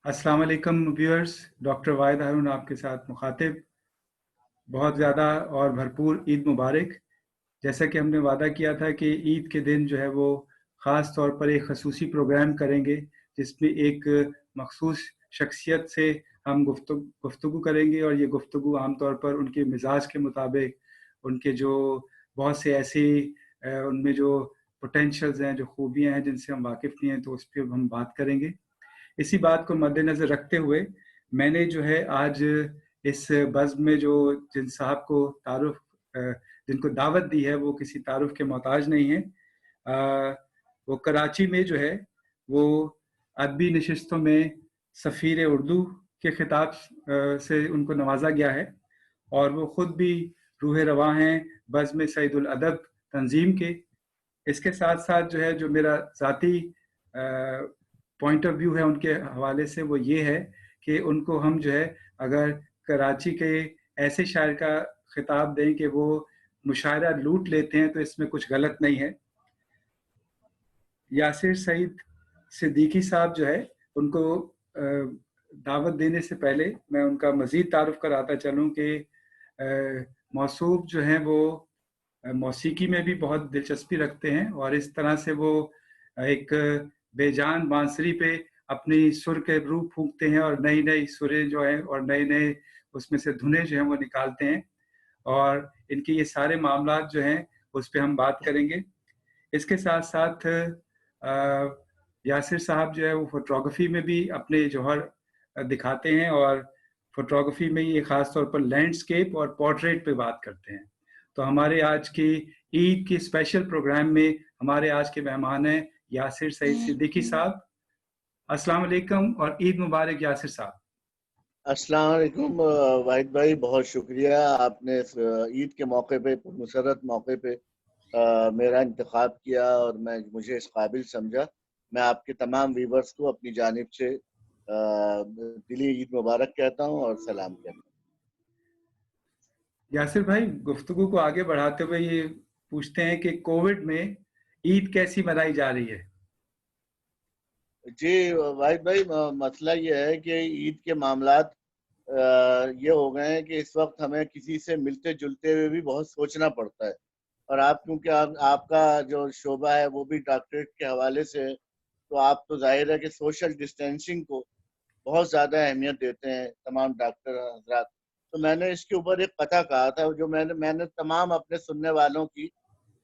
अस्सलाम वालेकुम viewers, doctor वाहिद हारून आपके साथ मुखातिब। बहुत ज़्यादा और भरपूर ईद मुबारक। जैसा कि हमने वादा किया था कि ईद के दिन जो है वो ख़ास तौर पर एक खसूसी प्रोग्राम करेंगे, जिसमें एक मखसूस शख्सियत से हम गुफ्तगू करेंगे, और ये गुफ्तगू आम तौर पर उनके मिजाज के मुताबिक, उनके जो बहुत से ऐसी उनमें जो पोटेंशियल्स हैं, जो खूबियाँ हैं जिनसे हम वाकिफ़ नहीं हैं, तो उस पर हम बात करेंगे। इसी बात को मद्देनज़र रखते हुए मैंने जो है आज इस बज़्म में जो जिन साहब को जिनको दावत दी है, वो किसी तारुफ के मोहताज नहीं हैं। वो कराची में जो है वो अदबी नशिस्तों में सफ़ीर उर्दू के खिताब से उनको नवाजा गया है, और वो ख़ुद भी रूह रवां हैं बज़्म सईदुल अदब तंजीम के। इसके साथ साथ जो है, जो मेरा ज़ाती पॉइंट ऑफ व्यू है उनके हवाले से, वो ये है कि उनको हम जो है, अगर कराची के ऐसे शायर का खिताब दें कि वो मुशायरा लूट लेते हैं, तो इसमें कुछ गलत नहीं है। यासिर सईद सिद्दीकी साहब जो है, उनको दावत देने से पहले मैं उनका मज़ीद तारुफ कराता चलूँ कि मौसूफ जो हैं वो मौसीकी में भी बहुत दिलचस्पी रखते हैं, और इस तरह से वो एक बेजान बांसुरी पे अपनी सुर के रूह फूंकते हैं, और नई नई सुरें जो हैं और नए नए उसमें से धुनें जो हैं वो निकालते हैं, और इनके ये सारे मामलात जो हैं उस पे हम बात करेंगे। इसके साथ साथ यासिर साहब जो है वो फोटोग्राफी में भी अपने जौहर दिखाते हैं, और फोटोग्राफी में ये ख़ास तौर पर लैंडस्केप और पोर्ट्रेट पे बात करते हैं। तो हमारे आज की ईद के स्पेशल प्रोग्राम में हमारे आज के मेहमान हैं यासिर सईद सिद्दीकी साहब। अस्सलाम वालेकुम और ईद मुबारक यासिर साहब। अस्सलाम वालेकुम वाहिद भाई, बहुत शुक्रिया आपने ईद के मौके पे, मुसर्रत मौके पे मेरा इंतखाब किया और मुझे इस काबिल समझा। मैं आपके तमाम व्यूवर्स को अपनी जानिब से दिली ईद मुबारक कहता हूँ और सलाम कहता हूँ। यासिर भाई, गुफ्तगू को आगे बढ़ाते हुए ये पूछते हैं कि कोविड में ईद कैसी मनाई जा रही है? जी वाहिद भाई, मसला ये है कि ईद के मामलात ये हो गए हैं कि इस वक्त हमें किसी से मिलते जुलते हुए भी बहुत सोचना पड़ता है। और आप क्योंकि आपका जो शोबा है वो भी डॉक्टरेट के हवाले से है, तो आप तो जाहिर है कि सोशल डिस्टेंसिंग को बहुत ज़्यादा अहमियत देते हैं तमाम डॉक्टर हजरात। तो मैंने इसके ऊपर एक कथा कहा था, जो मैंने तमाम अपने सुनने वालों की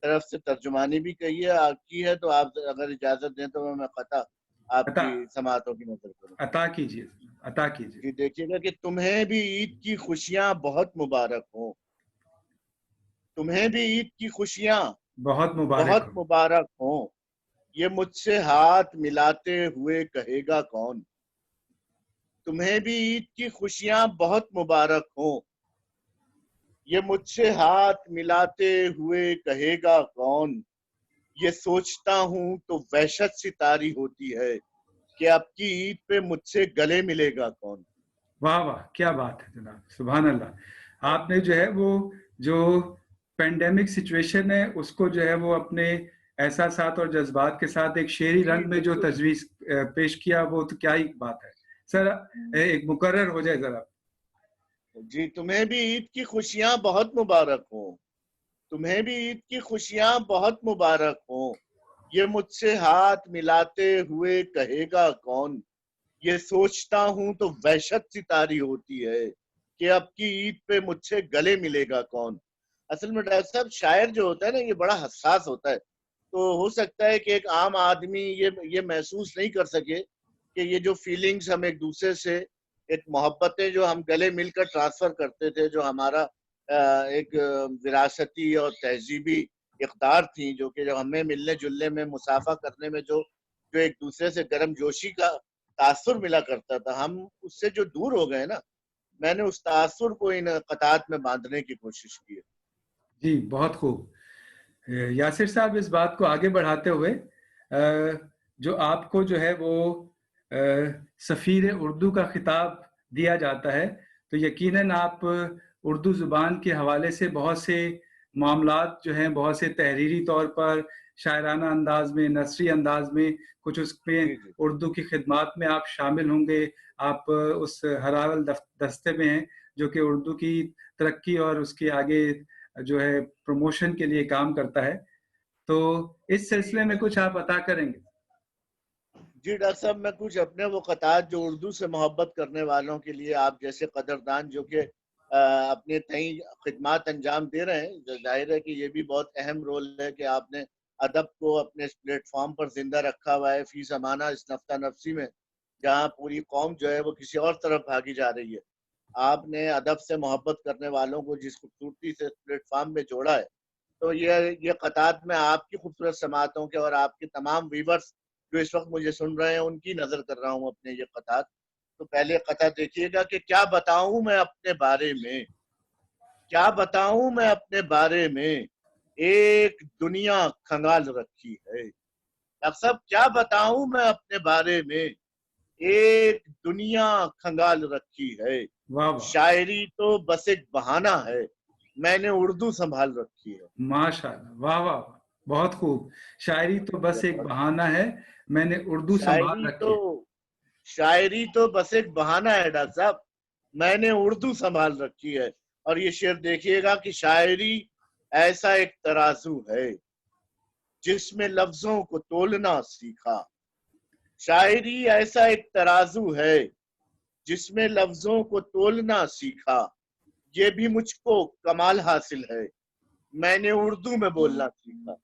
तरफ से तर्जुमानी भी की है। तो आप अगर इजाज़त दें तो मैं कथा अता आपकी समाअतों की नजर करूँ। अता कीजिए, अता कीजिए। जी देखिएगा कि तुम्हें भी ईद की खुशियां बहुत मुबारक हो। तुम्हें भी ईद की खुशियां बहुत मुबारक बहुत हो। मुबारक हो। ये मुझसे हाथ मिलाते हुए कहेगा कौन। तुम्हें भी ईद की खुशियां बहुत मुबारक हो। ये मुझसे हाथ मिलाते हुए कहेगा कौन। ये सोचता हूँ तो वहशत सी तारी होती है कि अब की ईद पे मुझसे गले मिलेगा कौन। वाह वाह, क्या बात है जनाब, सुभान अल्लाह। आपने जो है वो जो पेंडेमिक सिचुएशन है उसको जो है वो अपने एहसासात और जज्बात के साथ एक शेरी जी रंग में जो बिल्कुल। तजवीज़ पेश किया, वो तो क्या ही बात है। सर, एक मुकर्रर हो जाए जरा। जी, तुम्हें भी ईद की खुशियां बहुत मुबारक हो। तुम्हें भी ईद की खुशियां बहुत मुबारक हो। ये मुझसे हाथ मिलाते हुए कहेगा कौन। ये सोचता हूं तो वहशत सी तारी होती है कि अब की ईद पे मुझसे गले मिलेगा कौन। असल में डॉक्टर साहब, शायर जो होता है ना, ये बड़ा हसास होता है। तो हो सकता है कि एक आम आदमी ये महसूस नहीं कर सके कि ये जो फीलिंग्स हम एक दूसरे से, एक मोहब्बतें जो हम गले मिलकर ट्रांसफर करते थे, जो हमारा एक विरासती और तहजीबी इक़दार थी, जो कि जब हमें मिलने जुलने में, मुसाफा करने में जो जो एक दूसरे से गर्म जोशी का तासुर मिला करता था, हम उससे जो दूर हो गए ना, मैंने उस तासुर को इन कतात में बांधने की कोशिश की है। जी, बहुत खूब। यासिर साहब, इस बात को आगे बढ़ाते हुए जो आपको जो है वो सफ़ीर उर्दू का खिताब दिया जाता है, तो यकीनन आप उर्दू ज़ुबान के हवाले से बहुत से मामलात जो हैं, बहुत से तहरीरी तौर पर شاعرانہ انداز میں، نثری انداز میں کچھ اس میں اردو کی خدمات میں آپ شامل ہوں گے. آپ اس ہرارل دستے میں ہیں جو کہ اردو کی ترقی اور اس کے آگے جو ہے پروموشن کے لیے کام کرتا ہے. تو اس سلسلے میں کچھ آپ عطا کریں گے؟ جی ڈاکٹر صاحب، میں کچھ اپنے وہ قطعات جو اردو سے محبت کرنے والوں کے لیے، آپ جیسے قدردان جو کہ اپنے تئیں خدمات انجام دے رہے ہیں، ظاہر ہے کہ یہ بھی بہت اہم رول ہے کہ آپ نے ادب کو اپنے اس پلیٹ فارم پر زندہ رکھا ہوا ہے فی زمانہ اس نفتا نفسی میں، جہاں پوری قوم جو ہے وہ کسی اور طرف بھاگی جا رہی ہے. آپ نے ادب سے محبت کرنے والوں کو جس خوبصورتی سے اس پلیٹ فارم میں جوڑا ہے، تو یہ قطعات میں آپ کی خوبصورت سماعتوں کے اور آپ کے تمام ویورز جو اس وقت مجھے سن رہے ہیں ان کی نظر کر رہا ہوں اپنے یہ قطعات. تو پہلے قطعہ دیکھیے گا کہ کیا بتاؤں میں اپنے بارے میں، کیا بتاؤں میں اپنے بارے میں، ایک دنیا کھنگال رکھی ہے. ڈاکٹر صاحب، کیا بتاؤں میں اپنے بارے میں، ایک دنیا کھنگال رکھی ہے. واہ واہ، شاعری تو بس ایک بہانہ ہے، میں نے اردو سنبھال رکھی ہے. ماشاء اللہ، واہ واہ، بہت خوب. شاعری تو بس ایک بہانہ ہے، میں نے اردو سنبھال رکھی ہے. شاعری تو بس ایک بہانہ ہے ڈاکٹر صاحب، میں نے اردو سنبھال رکھی ہے. اور یہ شعر دیکھیے گا کہ شاعری ایسا ایک ترازو ہے جس میں لفظوں کو تولنا سیکھا. شاعری ایسا ایک ترازو ہے جس میں لفظوں کو تولنا سیکھا. یہ بھی مجھ کو کمال حاصل ہے، میں نے اردو میں بولنا سیکھا.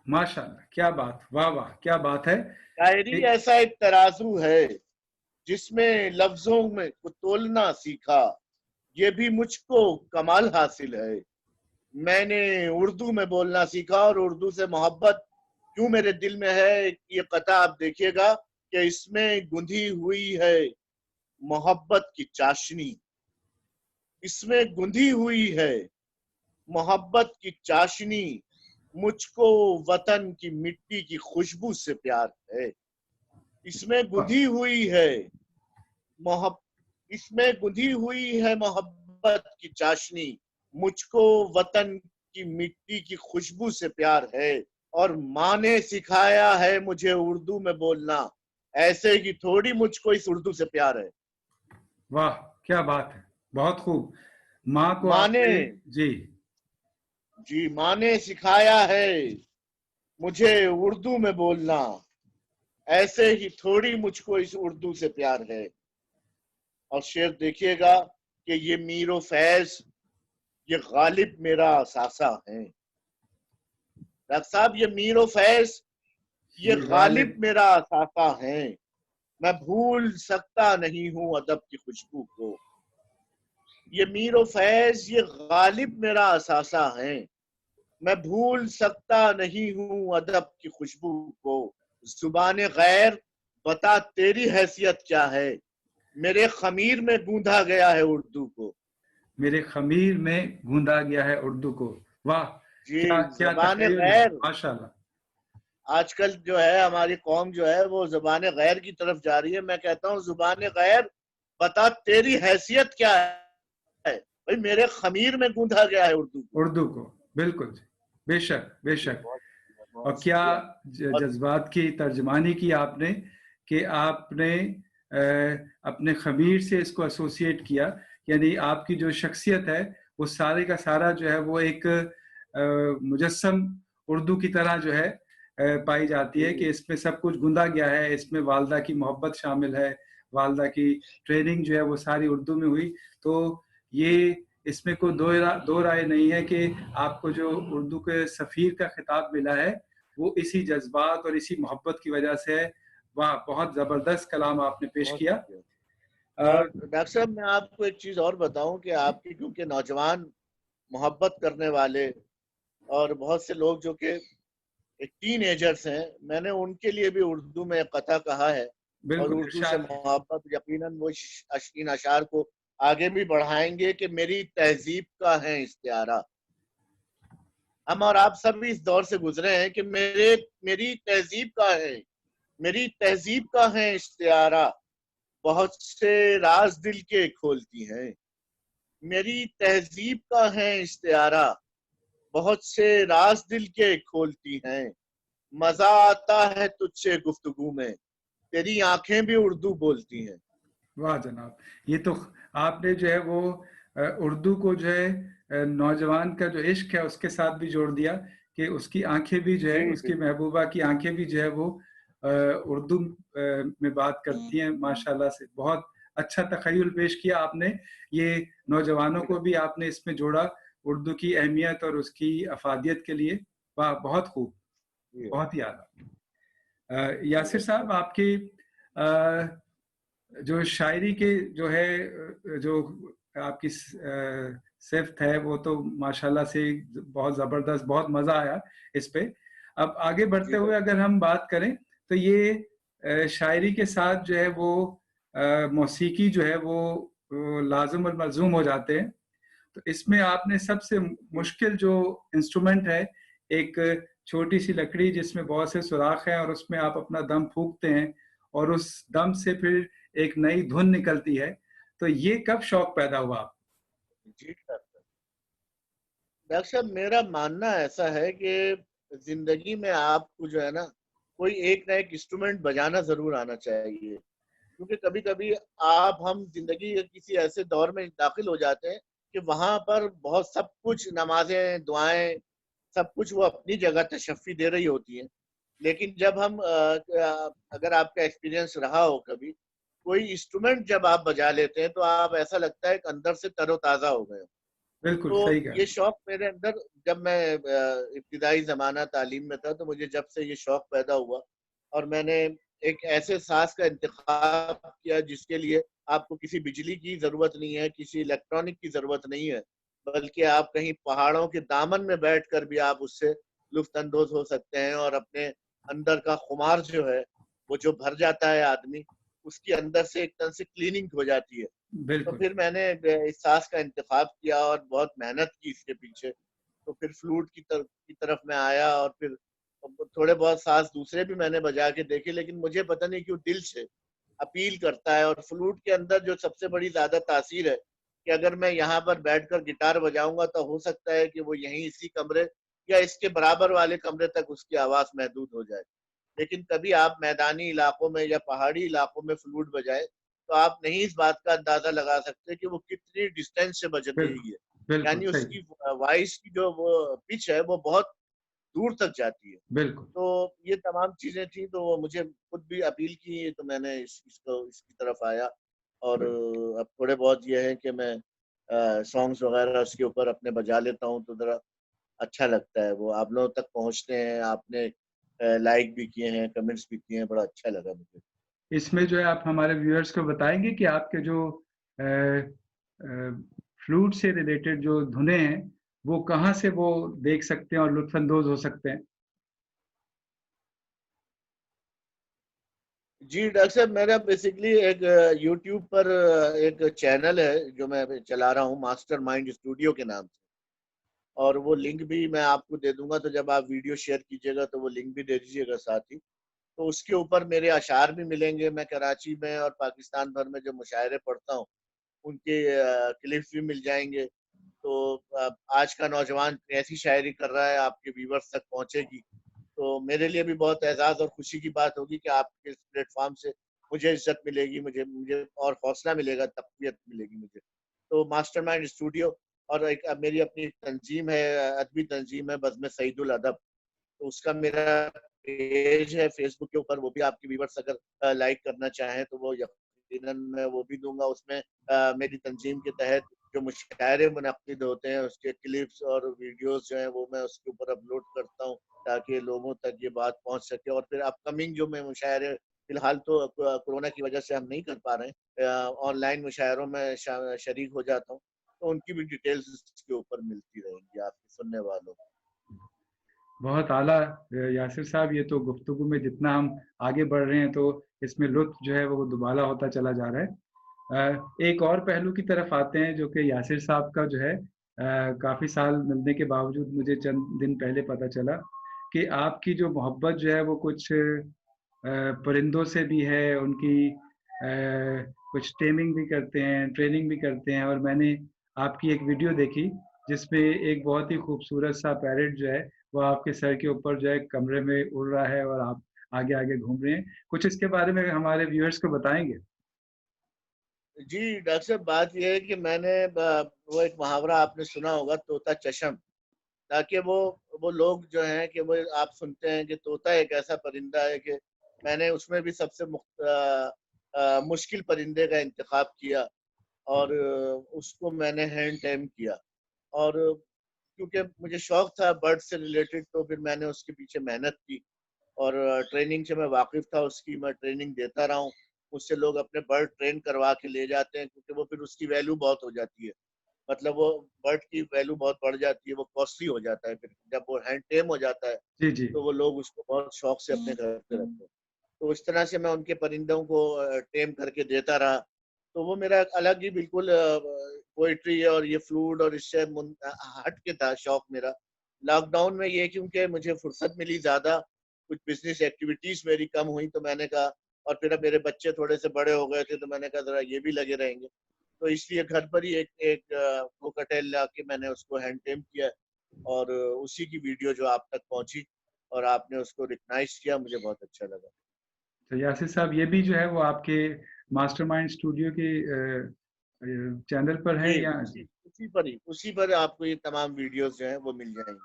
ماشاء اللہ، کیا بات، واہ واہ، کیا بات ہے. شاعری ایسا ایک ترازو ہے جس میں لفظوں میں کو تولنا سیکھا. یہ بھی مجھ کو کمال حاصل ہے، میں نے اردو میں بولنا سیکھا. اور اردو سے محبت کیوں میرے دل میں ہے، یہ قطعہ آپ دیکھیے گا کہ اس میں گندھی ہوئی ہے محبت کی چاشنی. اس میں گندھی ہوئی ہے محبت کی چاشنی. مجھ کو وطن کی مٹی کی خوشبو سے پیار ہے. اس میں گندھی ہوئی ہے اس میں گندھی ہوئی ہے محبت کی چاشنی. مجھ کو وطن کی مٹی کی خوشبو سے پیار ہے. اور ماں نے سکھایا ہے مجھے اردو میں بولنا، ایسے ہی تھوڑی مجھ کو اس اردو سے پیار ہے. واہ، کیا بات ہے، بہت خوب. ماں کو ماں آپ نے جی ماں نے سکھایا ہے مجھے اردو میں بولنا، ایسے ہی تھوڑی مجھ کو اس اردو سے پیار ہے. اور شعر دیکھیے گا کہ یہ میر و فیض، یہ غالب میرا اثاثہ ہے. ڈاکٹر صاحب، یہ میر و فیض، یہ غالب میرا اثاثہ ہے. میں بھول سکتا نہیں ہوں ادب کی خوشبو کو. یہ میر و فیض، یہ غالب میرا اثاثہ ہے. میں بھول سکتا نہیں ہوں ادب کی خوشبو کو. زبان غیر بتا تیری حیثیت کیا ہے، میرے خمیر میں گوندھا گیا ہے اردو کو. میرے خمیر میں گوندا گیا ہے اردو کو. واہ، جی، کیا زبان تخیل ہے، غیر. ماشاءاللہ. آج کل جو ہے ہماری قوم جو ہے وہ زبان غیر کی طرف جا رہی ہے. میں کہتا ہوں زبان غیر بتا تیری حیثیت کیا ہے، بھئی میرے خمیر میں گوندھا گیا ہے اردو کو. بالکل، بے شک بے شک. اور کیا جذبات کی ترجمانی کی آپ نے کہ آپ نے اپنے خمیر سے اس کو ایسوسیٹ کیا. یعنی آپ کی جو شخصیت ہے وہ سارے کا سارا جو ہے وہ ایک مجسم اردو کی طرح جو ہے پائی جاتی ہے کہ اس میں سب کچھ گندا گیا ہے. اس میں والدہ کی محبت شامل ہے، والدہ کی ٹریننگ جو ہے وہ ساری اردو میں ہوئی. تو یہ اس میں کوئی دو رائے نہیں ہے کہ آپ کو جو اردو کے سفیر کا خطاب ملا ہے وہ اسی جذبات اور اسی محبت کی وجہ سے ہے. واہ، بہت زبردست کلام آپ نے پیش کیا. اور ڈاکٹر صاحب، میں آپ کو ایک چیز اور بتاؤں کہ آپ کی کیونکہ نوجوان محبت کرنے والے اور بہت سے لوگ جو کہ ٹین ایجرز ہیں، میں نے ان کے لیے بھی اردو میں قطع کہا ہے. اور بالکل، اردو سے ارشاد. محبت یقیناً وہ ان اشعار کو آگے بھی بڑھائیں گے کہ میری تہذیب کا ہے استعارہ. ہم اور آپ سب بھی اس دور سے گزرے ہیں کہ میری تہذیب کا ہے، میری تہذیب کا ہے استعارہ. بہت سے راز دل کے کھولتی ہیں، میری تہذیب کا ہے استعارہ. بہت سے راز دل کے کھولتی ہیں. मजा आता है तुझसे गुफ्तगू में, तेरी आंखें भी उर्दू बोलती हैं. वाह जनाब, ये तो आपने जो है वो उर्दू को जो है नौजवान का जो इश्क है उसके साथ भी जोड़ दिया कि उसकी आंखें भी जो है, जी उसकी महबूबा की आंखें भी जो है वो उर्दू में बात करती हैं. माशाल्लाह से बहुत अच्छा तखय्युल पेश किया आपने. ये नौजवानों को भी आपने इसमें जोड़ा, उर्दू की अहमियत और उसकी अफादियत के लिए. वाह, बहुत खूब, बहुत ही आला. यासिर साहब, आपकी जो शायरी के जो है, जो आपकी सिफ्त है वो तो माशाल्लाह से बहुत ज़बरदस्त, बहुत मज़ा आया इस पे. अब आगे बढ़ते हुए अगर हम बात करें तो ये शायरी के साथ जो है वो मौसीकी जो है वो लाजिम और मलजूम हो जाते हैं. तो इसमें आपने सबसे मुश्किल जो इंस्ट्रूमेंट है, एक छोटी सी लकड़ी जिसमें बहुत से सुराख हैं और उसमें आप अपना दम फूंकते हैं और उस दम से फिर एक नई धुन निकलती है, तो ये कब शौक पैदा हुआ आप? जी डॉक्टर साहब, मेरा मानना ऐसा है कि जिंदगी में आपको जो है ना, कोई एक ना एक इंस्ट्रूमेंट बजाना जरूर आना चाहिए. क्योंकि कभी कभी हम जिंदगी के किसी ऐसे दौर में दाखिल हो जाते हैं कि वहां पर बहुत सब कुछ, नमाजें, दुआएं, सब कुछ वो अपनी जगह तशफ़ी दे रही होती हैं. लेकिन जब अगर आपका एक्सपीरियंस रहा हो कभी, कोई इंस्ट्रूमेंट जब आप बजा लेते हैं तो आप, ऐसा लगता है कि अंदर से तरोताज़ा हो गए हो. बिल्कुल तो सही कहा. ये शौक मेरे अंदर, जब मैं इब्तिदाई ज़माना तालीम में था, तो मुझे जब से ये शौक पैदा हुआ और मैंने एक ऐसे साज का इंतखाब किया जिसके लिए आपको किसी बिजली की ज़रूरत नहीं है, किसी इलेक्ट्रॉनिक की ज़रूरत नहीं है, बल्कि आप कहीं पहाड़ों के दामन में बैठकर भी आप उससे लुत्फ़ अंदोज़ हो सकते हैं और अपने अंदर का खुमार जो है, वो जो भर जाता है आदमी, उसकी अंदर से एक तरह से क्लीनिंग हो जाती है. तो बिल्कुल. फिर मैंने इस साज का इंतखाब किया और बहुत मेहनत की इसके पीछे. तो फिर फ्लूट की तरफ मैं आया और फिर थोड़े बहुत साज दूसरे भी मैंने बजा के देखे, लेकिन मुझे पता नहीं क्यों दिल से अपील करता है. और फ्लूट के अंदर जो सबसे बड़ी ज्यादा तासीर है कि अगर मैं यहाँ पर बैठकर गिटार बजाऊंगा तो हो सकता है कि वो यहीं इसी कमरे या इसके बराबर वाले कमरे तक उसकी आवाज महदूद हो जाए. लेकिन कभी आप मैदानी इलाकों में या पहाड़ी इलाकों में फ्लूट बजाए तो आप नहीं इस बात का अंदाजा लगा सकते कि वो कितनी डिस्टेंस से बज बिल्कुल. रही है. बिल्कुल यानी सही. उसकी वॉइस की जो वो पिच है वो बहुत दूर तक जाती है. बिल्कुल. तो ये तमाम चीजें थी, तो वो मुझे खुद भी अपील की, तो मैंने इसकी तरफ आया. और अब थोड़े बहुत ये है कि मैं सॉन्ग्स वगैरह उसके ऊपर अपने बजा लेता हूँ, तो जरा अच्छा लगता है. वो आप लोगों तक पहुंचते हैं, आपने लाइक भी किए हैं, कमेंट्स भी किए हैं, बड़ा अच्छा लगा मुझे. इसमें जो है आप हमारे व्यूअर्स को बताएंगे कि आपके जो फ्लूट से रिलेटेड जो धुनें हैं वो कहाँ से वो देख सकते हैं और लुत्फ अंदोज हो सकते हैं? जी डॉक्टर साहब, मेरा बेसिकली एक यूट्यूब पर एक चैनल है जो मैं अभी चला रहा हूँ, मास्टर माइंड स्टूडियो के नाम से. और वो लिंक भी मैं आपको दे दूंगा, तो जब आप वीडियो शेयर कीजिएगा तो वो लिंक भी दे दीजिएगा साथ ही. तो उसके ऊपर मेरे अशार भी मिलेंगे. मैं कराची में और पाकिस्तान भर में जो मुशायरे पढ़ता हूँ उनके क्लिप्स भी मिल जाएंगे. तो आज का नौजवान कैसी शायरी कर रहा है आपके व्यूवर्स तक पहुंचेगी. तो मेरे लिए भी बहुत एजाज और खुशी की बात होगी कि आपके इस प्लेटफॉर्म से मुझे इज्जत मिलेगी, मुझे मुझे और हौसला मिलेगा, तक़वियत मिलेगी मुझे. तो मास्टरमाइंड स्टूडियो, और एक मेरी अपनी तंजीम है, अदबी तंजीम है बज़्म सईदुल अदब. तो उसका मेरा पेज है फेसबुक के ऊपर, वो भी आपके व्यूवर्स अगर लाइक करना चाहें तो वो यकीनन मैं वो भी दूंगा. उसमें मेरी तंजीम के तहत जो मुशायरे मुनक्किद होते हैं उसके क्लिप्स और वीडियोस जो हैं वो मैं उसके ऊपर अपलोड करता हूँ, ताकि लोगों तक ये बात पहुंच सके. और फिर अपकमिंग जो मैं मुशायरे, फिलहाल तो कोरोना की वजह से हम नहीं कर पा रहे हैं, ऑनलाइन मुशायरों में शरीक हो जाता हूँ, तो उनकी भी डिटेल्स इसके ऊपर मिलती रहेंगी आपके सुनने वालों को. बहुत आला यासिर साहब, ये तो गुफ्तगू में जितना हम आगे बढ़ रहे हैं तो इसमें लुत्फ जो है वो दुबाला होता चला जा रहा है. एक और पहलू की तरफ आते हैं जो कि यासिर साहब का जो है काफ़ी साल मिलने के बावजूद मुझे चंद दिन पहले पता चला कि आपकी जो मोहब्बत जो है वो कुछ परिंदों से भी है. उनकी कुछ टेमिंग भी करते हैं, ट्रेनिंग भी करते हैं. और मैंने आपकी एक वीडियो देखी जिसमें एक बहुत ही खूबसूरत सा पैरेट जो है وہ آپ کے سر کے اوپر جو ہے کمرے میں اڑ رہا ہے اور آپ آگے آگے گھوم رہے ہیں. کچھ اس کے بارے میں ہمارے ویورز کو بتائیں گے؟ جی ڈاکٹر صاحب، بات یہ ہے کہ میں نے وہ ایک محاورہ آپ نے سنا ہوگا، طوطا چشم. تاکہ وہ لوگ جو ہیں کہ وہ آپ سنتے ہیں کہ طوطا ایک ایسا پرندہ ہے کہ میں نے اس میں بھی سب سے مشکل پرندے کا انتخاب کیا، اور اس کو میں نے ہینڈ ٹیم کیا. اور کیونکہ مجھے شوق تھا برڈ سے ریلیٹڈ، تو پھر میں نے اس کے پیچھے محنت کی، اور ٹریننگ سے میں واقف تھا اس کی، میں ٹریننگ دیتا رہا ہوں. مجھ سے لوگ اپنے برڈ ٹرین کروا کے لے جاتے ہیں، کیونکہ وہ پھر اس کی ویلیو بہت ہو جاتی ہے. مطلب وہ برڈ کی ویلیو بہت بڑھ جاتی ہے، وہ کاسٹلی ہو جاتا ہے. پھر جب وہ ہینڈ ٹیم ہو جاتا ہے جی جی. تو وہ لوگ اس کو بہت شوق سے اپنے گھر پہ رکھتے ہیں. تو اس طرح سے میں ان کے پرندوں کو ٹیم کر کے دیتا رہا. تو وہ میرا الگ ہی بالکل پوئٹری اور یہ فلوٹ اور اس سے ہٹ کے تھا شوق میرا. لاک ڈاؤن میں یہ کیونکہ مجھے فرصت ملی زیادہ، کچھ بزنس ایکٹیویٹیز میری کم ہوئی، تو میں نے کہا، اور پھر اب میرے بچے تھوڑے سے بڑے ہو گئے تھے تو میں نے کہا ذرا یہ بھی لگے رہیں گے. تو اس لیے گھر پر ہی ایک کوکٹیل لا کے میں نے اس کو ہینڈ ٹیم کیا، اور اسی کی ویڈیو جو آپ تک پہنچی اور آپ نے اس کو ریکگنائز کیا، مجھے بہت اچھا لگا. تو یاسر صاحب، یہ بھی جو ہے وہ آپ کے ماسٹر مائنڈ اسٹوڈیو کے چینل پر ہے جی یا؟ اسی پر آپ کو یہ تمام ویڈیوز جو ہیں وہ مل جائیں گی.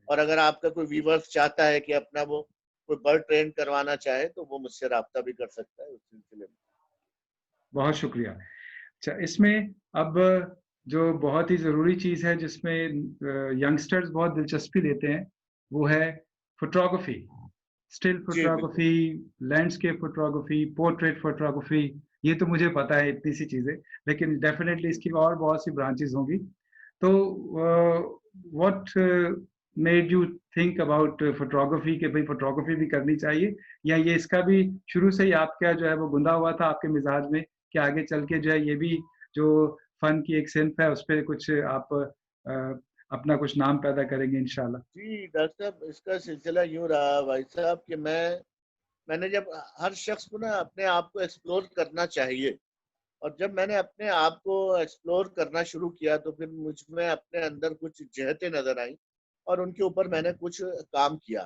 اور اگر آپ کا کوئی ویورز چاہتا ہے کہ اپنا وہ کوئی برڈ ٹرین کروانا چاہے تو وہ مجھ سے رابطہ بھی کر سکتا ہے اس سلسلے میں. بہت شکریہ. اچھا، اس میں اب جو بہت ہی ضروری چیز ہے جس میں ینگسٹرز بہت دلچسپی لیتے ہیں، وہ ہے فوٹوگرافی. اسٹل جی بالکل. Photography, landscape photography, portrait photography. یہ تو مجھے پتا ہے اتنی سی چیزیں، لیکن ڈیفینیٹلی اس کی اور بہت سی برانچز ہوں گی. تو what made you think about photography کہ بھائی فوٹوگرافی بھی کرنی چاہیے، یا یہ اس کا بھی شروع سے ہی آپ کا جو ہے وہ گندا ہوا تھا آپ کے مزاج میں کہ آگے چل کے جو ہے یہ بھی جو فن کی ایک صنف ہے اس پہ کچھ آپ اپنا کچھ نام پیدا کریں گے انشاءاللہ؟ جی ڈاکٹر صاحب، اس کا سلسلہ یوں رہا بھائی صاحب کہ میں نے جب ہر شخص کو نا اپنے آپ کو ایکسپلور کرنا چاہیے، اور جب میں نے اپنے آپ کو ایکسپلور کرنا شروع کیا تو پھر مجھ میں اپنے اندر کچھ جہتیں نظر آئیں، اور ان کے اوپر میں نے کچھ کام کیا.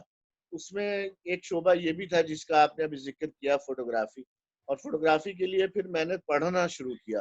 اس میں ایک شعبہ یہ بھی تھا جس کا آپ نے ابھی ذکر کیا، فوٹوگرافی. اور فوٹوگرافی کے لیے پھر میں نے پڑھنا شروع کیا،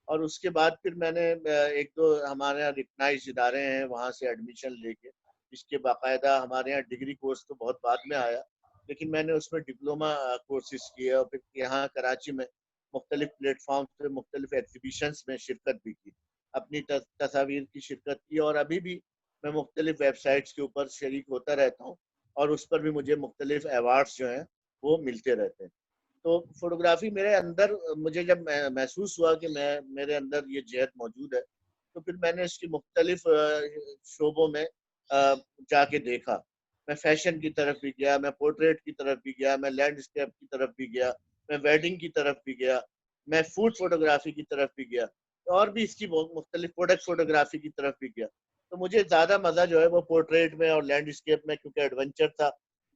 اور اس کے بعد پھر میں نے ایک دو ہمارے یہاں ریکگنائز ادارے ہیں وہاں سے ایڈمیشن لے کے، اس کے باقاعدہ ہمارے یہاں ڈگری کورس تو بہت بعد میں آیا، لیکن میں نے اس میں ڈپلومہ کورسز کیے، اور پھر یہاں کراچی میں مختلف پلیٹ فارم پہ مختلف ایگزیبیشنز میں شرکت بھی کی، اپنی تصاویر کی شرکت کی. اور ابھی بھی میں مختلف ویب سائٹس کے اوپر شریک ہوتا رہتا ہوں، اور اس پر بھی مجھے مختلف ایوارڈز جو ہیں وہ ملتے رہتے ہیں. تو فوٹوگرافی میرے اندر، مجھے جب محسوس ہوا کہ میرے اندر یہ جہت موجود ہے، تو پھر میں نے اس کی مختلف شعبوں میں جا کے دیکھا. میں فیشن کی طرف بھی گیا، میں پورٹریٹ کی طرف بھی گیا، میں لینڈسکیپ کی طرف بھی گیا، میں ویڈنگ کی طرف بھی گیا، میں فوڈ فوٹوگرافی کی طرف بھی گیا، اور بھی اس کی مختلف پروڈکٹ فوٹوگرافی کی طرف بھی گیا. تو مجھے زیادہ مزہ جو ہے وہ پورٹریٹ میں اور لینڈسکیپ میں، کیونکہ ایڈونچر تھا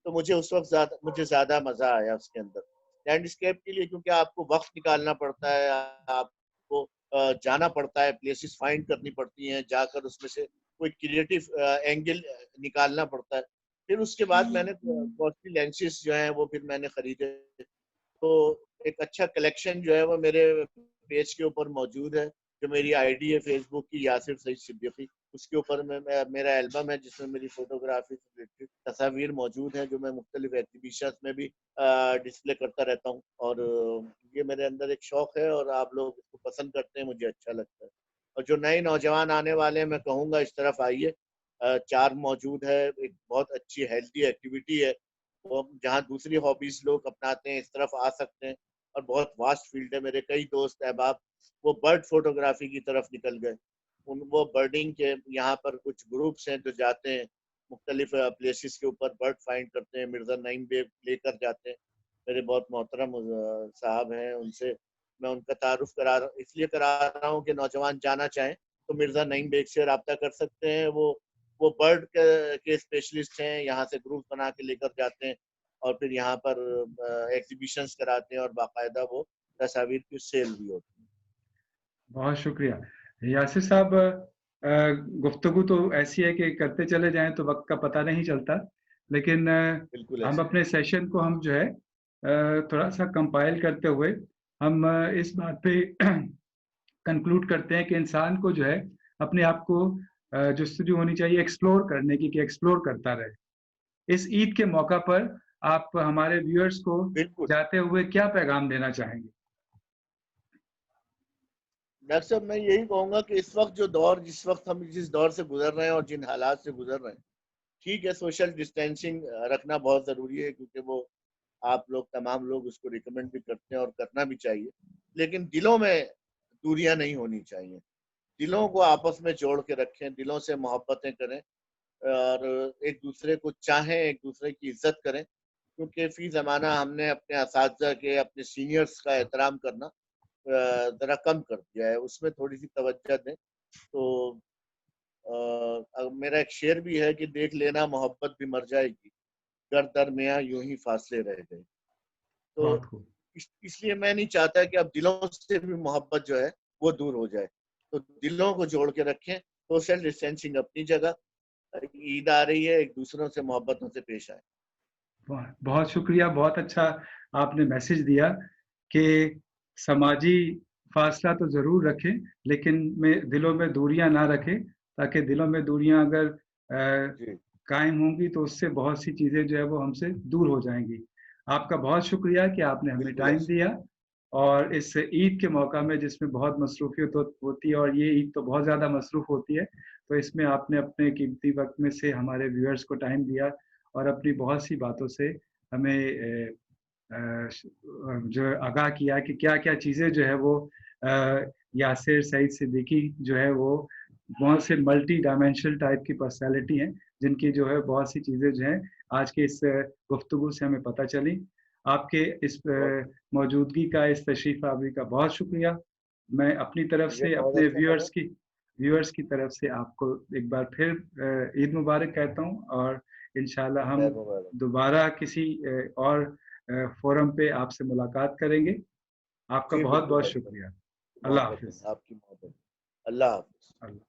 تو مجھے اس وقت مجھے زیادہ مزہ آیا اس کے اندر. لینڈسکیپ کے لیے کیونکہ آپ کو وقت نکالنا پڑتا ہے، آپ کو جانا پڑتا ہے، پلیسز فائنڈ کرنی پڑتی ہیں، جا کر اس میں سے کوئی کریٹو اینگل نکالنا پڑتا ہے. پھر اس کے بعد میں نے کاسٹلی لینسز جو ہیں وہ پھر میں نے خریدے. تو ایک اچھا کلیکشن جو ہے وہ میرے پیج کے اوپر موجود ہے، جو میری آئی ڈی ہے فیس بک کی، یاسر سعید صدیقی. اس کے اوپر میرا البم ہے جس میں میری فوٹوگرافی تصاویر موجود ہیں، جو میں مختلف ایگزیبیشن میں بھی ڈسپلے کرتا رہتا ہوں. اور یہ میرے اندر ایک شوق ہے، اور آپ لوگ اس کو پسند کرتے ہیں، مجھے اچھا لگتا ہے. اور جو نئے نوجوان آنے والے ہیں، میں کہوں گا اس طرف آئیے. چار موجود ہے، ایک بہت اچھی ہیلتھی ایکٹیویٹی ہے، وہ جہاں دوسری ہابیز لوگ اپناتے ہیں اس طرف آ سکتے ہیں. اور بہت واسٹ فیلڈ ہے. میرے کئی دوست احباب وہ برڈ فوٹوگرافی کی طرف نکل گئے. وہ برڈنگ کے یہاں پر کچھ گروپس ہیں جو جاتے ہیں مختلف پلیسز کے اوپر، برڈ فائنڈ کرتے ہیں، مرزا نعیم بیگ لے کر جاتے ہیں. میرے بہت محترم صاحب ہیں، ان سے میں ان کا تعارف اس لیے کرا رہا ہوں کہ نوجوان جانا چاہیں تو مرزا نعیم بیگ سے رابطہ کر سکتے ہیں. وہ برڈ کے اسپیشلسٹ ہیں، یہاں سے گروپ بنا کے لے کر جاتے ہیں، اور پھر یہاں پر ایگزیبیشنز کراتے ہیں، اور باقاعدہ وہ تصاویر کی سیل بھی ہوتی ہے. بہت شکریہ یاسر صاحب. गुफ्तगू तो ऐसी है कि करते चले जाएं तो वक्त का पता नहीं चलता, लेकिन बिल्कुल हम ऐसे। अपने सेशन को हम जो है थोड़ा सा कंपाइल करते हुए हम इस बात पे कंक्लूड करते हैं कि इंसान को जो है अपने आप को जुस्तजू होनी चाहिए एक्सप्लोर करने की, कि एक्सप्लोर करता रहे। इस ईद के मौका पर आप हमारे व्यूअर्स को बिल्कुल जाते हुए क्या पैगाम देना चाहेंगे? डॉक्टर साहब, मैं यही कहूंगा कि इस वक्त जिस वक्त हम जिस दौर से गुजर रहे हैं और जिन हालात से गुजर रहे हैं, ठीक है, सोशल डिस्टेंसिंग रखना बहुत जरूरी है, क्योंकि वो आप लोग तमाम लोग उसको रिकमेंड भी करते हैं और करना भी चाहिए, लेकिन दिलों में दूरियां नहीं होनी चाहिए। दिलों को आपस में जोड़ के रखें, दिलों से मोहब्बतें करें और एक दूसरे को चाहें, एक दूसरे की इज्जत करें, क्योंकि फी ज़माना हमने अपने असातिज़ा के, अपने सीनियर्स का एहतराम करना ज़रा कम कर दिया है, उसमें थोड़ी सी तवज्जो दें। तो मेरा एक शेर भी है कि देख लेना मोहब्बत भी मर जाएगी, गर दरमियाँ यूं ही फासले रह गए। तो बहुत खूब। इसलिए मैं नहीं चाहता कि अब दिलों से भी मोहब्बत जो है वो दूर हो जाए। तो दिलों को जोड़ के रखें, सोशल डिस्टेंसिंग अपनी जगह, ईद आ रही है, एक दूसरों से मोहब्बतों से पेश आए। बहुत शुक्रिया, बहुत अच्छा आपने मैसेज दिया कि समाजी फासला तो जरूर रखें, लेकिन दिलों में दूरियां ना रखें, ताकि दिलों में दूरियां अगर जी कायम होंगी तो उससे बहुत सी चीजें जो है वो हमसे दूर हो जाएंगी। आपका बहुत शुक्रिया कि आपने हमें बिल्कुल टाइम ऐसे। दिया, और इस ईद के मौका में जिसमें बहुत मसरूफियत होती है, और ये ईद तो बहुत ज़्यादा मसरूफ होती है, तो इसमें आपने अपने कीमती वक्त में से हमारे व्यूअर्स को टाइम दिया और अपनी बहुत सी बातों से हमें जो आगाह किया कि क्या क्या चीज़ें जो है वो यासिर सईद सिद्दीकी जो है वो बहुत से मल्टी डायमेंशनल टाइप की पर्सनालिटी हैं, जिनकी जो है बहुत सी चीज़ें जो हैं आज के इस गुफ्तगू से हमें पता चली। आपके इस बहुत मौजूदगी का, इस तशरीफ आवरी का बहुत शुक्रिया। मैं अपनी तरफ मुझे से बहुत अपने अच्छा लगा। व्यूअर्स की तरफ से आपको एक बार फिर ईद मुबारक कहता हूँ, और इंशाल्लाह हम खैर मुबारक। दोबारा किसी और फोरम पे आपसे मुलाकात करेंगे। आपका जी बहुत बिल्कुल बहुत डॉक्टर, शुक्रिया। अल्लाह मोहब्बत हाफिज। आपकी मोहब्बत। अल्लाह हाफिज। अल्लाह।